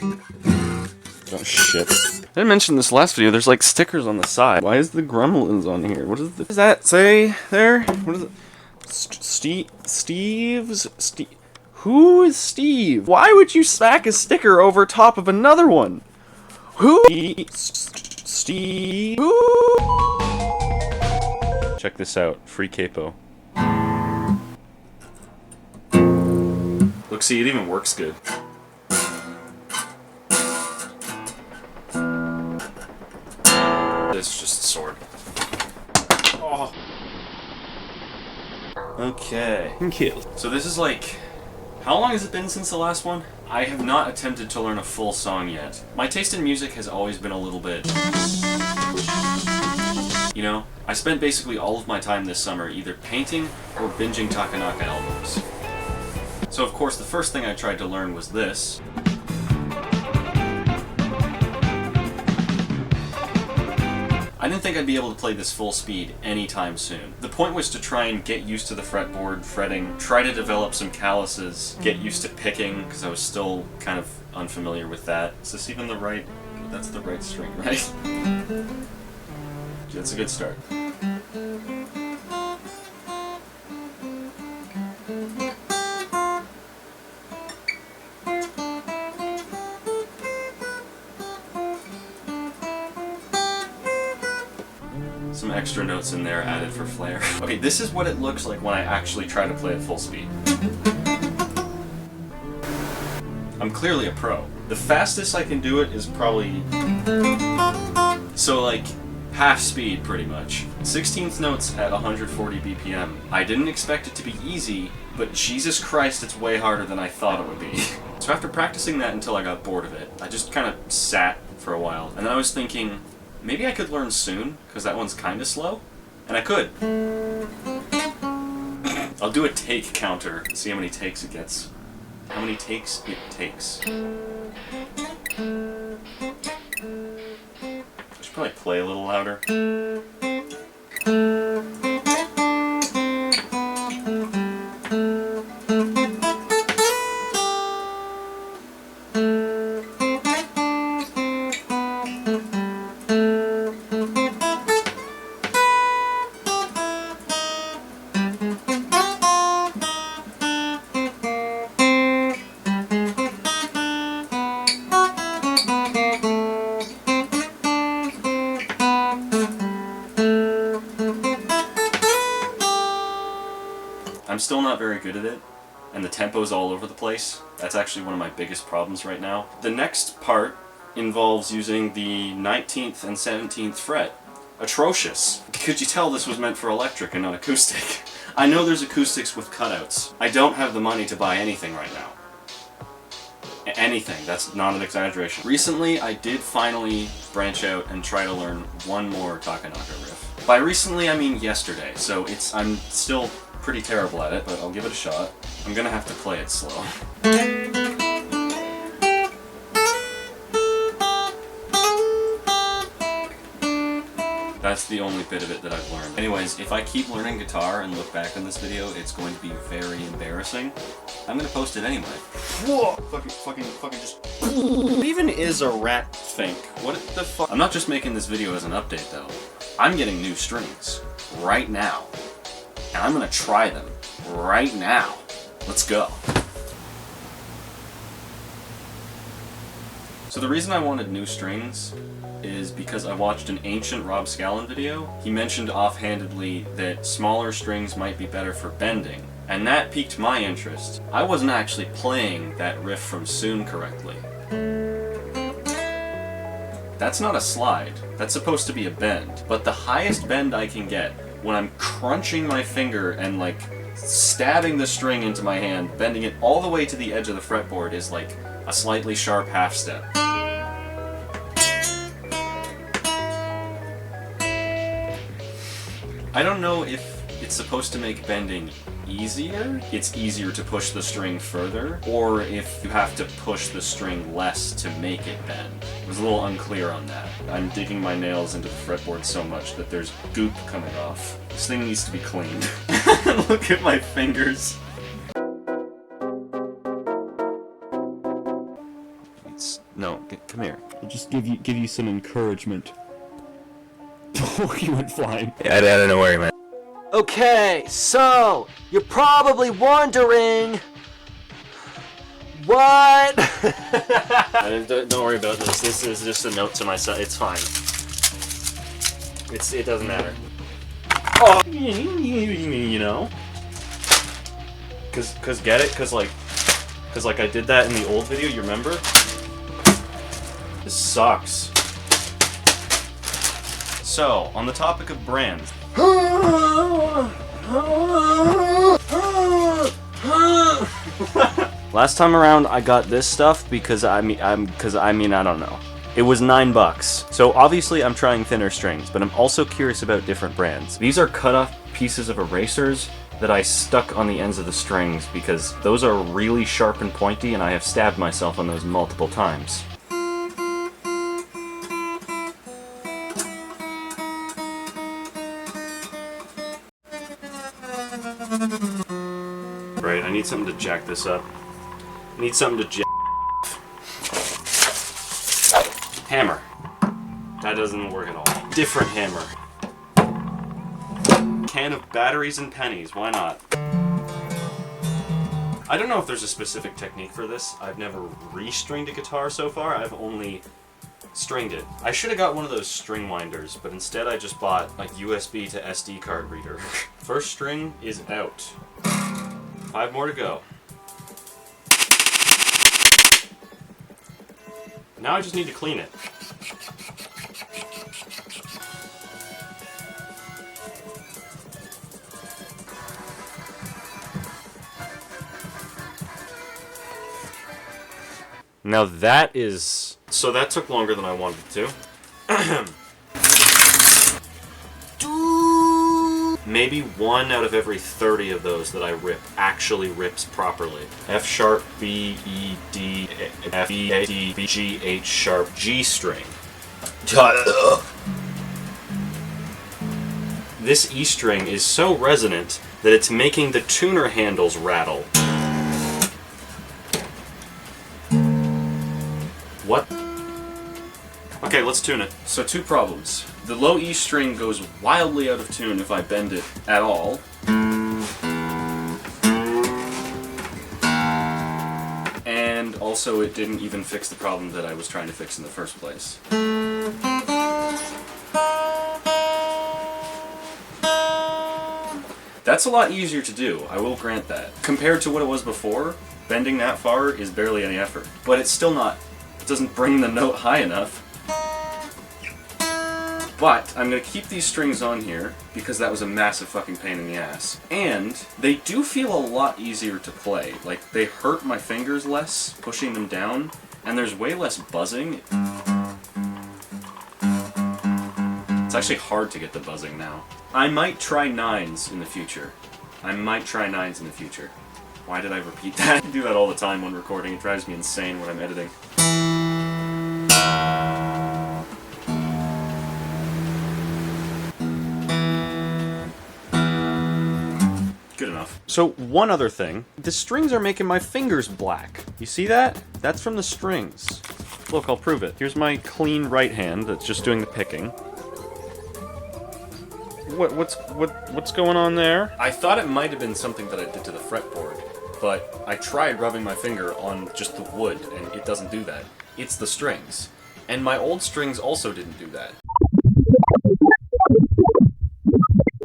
Oh shit. I didn't mention this last video, there's like stickers on the side. Why is the Gremlins on here? What does that say there? What is it? Steve's? Who is Steve? Why would you smack a sticker over top of another one? Who? Steve? Who? Check this out. Free capo. Look, see, it even works good. It's just a sword. Oh. Okay. Kill. So this is like... How long has it been since the last one? I have not attempted to learn a full song yet. My taste in music has always been a little bit... You know? I spent basically all of my time this summer either painting or binging Takanaka albums. So of course the first thing I tried to learn was this. I didn't think I'd be able to play this full speed anytime soon. The point was to try and get used to the fretboard, fretting, try to develop some calluses, get used to picking, because I was still kind of unfamiliar with that. Is this even the right... That's the right string, right? That's a good start. Some extra notes in there added for flair. Okay, this is what it looks like when I actually try to play at full speed. I'm clearly a pro. The fastest I can do it is probably... So like, half speed pretty much. 16th notes at 140 BPM. I didn't expect it to be easy, but Jesus Christ, it's way harder than I thought it would be. So after practicing that until I got bored of it, I just kind of sat for a while, and then I was thinking, maybe I could learn soon, because that one's kind of slow. And I could. I'll do a take counter, see how many takes it gets. How many takes it takes. I should probably play a little louder. I'm still not very good at it, and the tempo's all over the place. That's actually one of my biggest problems right now. The next part involves using the 19th and 17th fret. Atrocious. Could you tell this was meant for electric and not acoustic? I know there's acoustics with cutouts. I don't have the money to buy anything right now. Anything, that's not an exaggeration. Recently, I did finally branch out and try to learn one more Takanaka riff. By recently, I mean yesterday, so I'm still pretty terrible at it, but I'll give it a shot. I'm gonna have to play it slow. That's the only bit of it that I've learned. Anyways, if I keep learning guitar and look back on this video, it's going to be very embarrassing. I'm gonna post it anyway. Whoa! Fucking just... What even is a rat think? What the fuck? I'm not just making this video as an update though. I'm getting new strings. Right now. And I'm gonna try them. Right now. Let's go. So the reason I wanted new strings is because I watched an ancient Rob Scallon video. He mentioned offhandedly that smaller strings might be better for bending, and that piqued my interest. I wasn't actually playing that riff from Soon correctly. That's not a slide, that's supposed to be a bend, but the highest bend I can get when I'm crunching my finger and like stabbing the string into my hand, bending it all the way to the edge of the fretboard is like a slightly sharp half step. I don't know if it's supposed to make bending easier, it's easier to push the string further, or if you have to push the string less to make it bend. I was a little unclear on that. I'm digging my nails into the fretboard so much that there's goop coming off. This thing needs to be cleaned. Look at my fingers. No, come here. I'll just give you some encouragement. Oh, you went flying. Yeah, I don't know where he went. Okay, so you're probably wondering what? Don't worry about this. This is just a note to myself. It's fine. It doesn't matter. Oh, you know, cause get it, cause like I did that in the old video. You remember? This sucks. So, on the topic of brands. Last time around, I got this stuff because I don't know. It was $9. So obviously I'm trying thinner strings, but I'm also curious about different brands. These are cut off pieces of erasers that I stuck on the ends of the strings because those are really sharp and pointy, and I have stabbed myself on those multiple times. Right, I need something to jack this up. I need something to jack. Hammer. That doesn't work at all. Different hammer. Can of batteries and pennies, why not? I don't know if there's a specific technique for this. I've never restringed a guitar so far, I've only stringed it. I should have got one of those string winders, but instead I just bought like USB to SD card reader. First string is out. 5 more to go. Now I just need to clean it. Now that is... So that took longer than I wanted it to. Maybe 1 out of every 30 of those that I rip actually rips properly. F sharp, B, E, D, F, E, A, D, B, G, H sharp, G string. This E string is so resonant that it's making the tuner handles rattle. What? Okay, let's tune it. So 2 problems. The low E string goes wildly out of tune if I bend it at all. And also it didn't even fix the problem that I was trying to fix in the first place. That's a lot easier to do, I will grant that. Compared to what it was before, bending that far is barely any effort. But it's still not, it doesn't bring the note high enough. But I'm going to keep these strings on here because that was a massive fucking pain in the ass. And they do feel a lot easier to play. Like, they hurt my fingers less pushing them down, and there's way less buzzing. It's actually hard to get the buzzing now. I might try 9s in the future. Why did I repeat that? I do that all the time when recording. It drives me insane when I'm editing. Good enough. So, one other thing. The strings are making my fingers black. You see that? That's from the strings. Look, I'll prove it. Here's my clean right hand that's just doing the picking. What's going on there? I thought it might have been something that I did to the fretboard, but I tried rubbing my finger on just the wood, and it doesn't do that. It's the strings. And my old strings also didn't do that.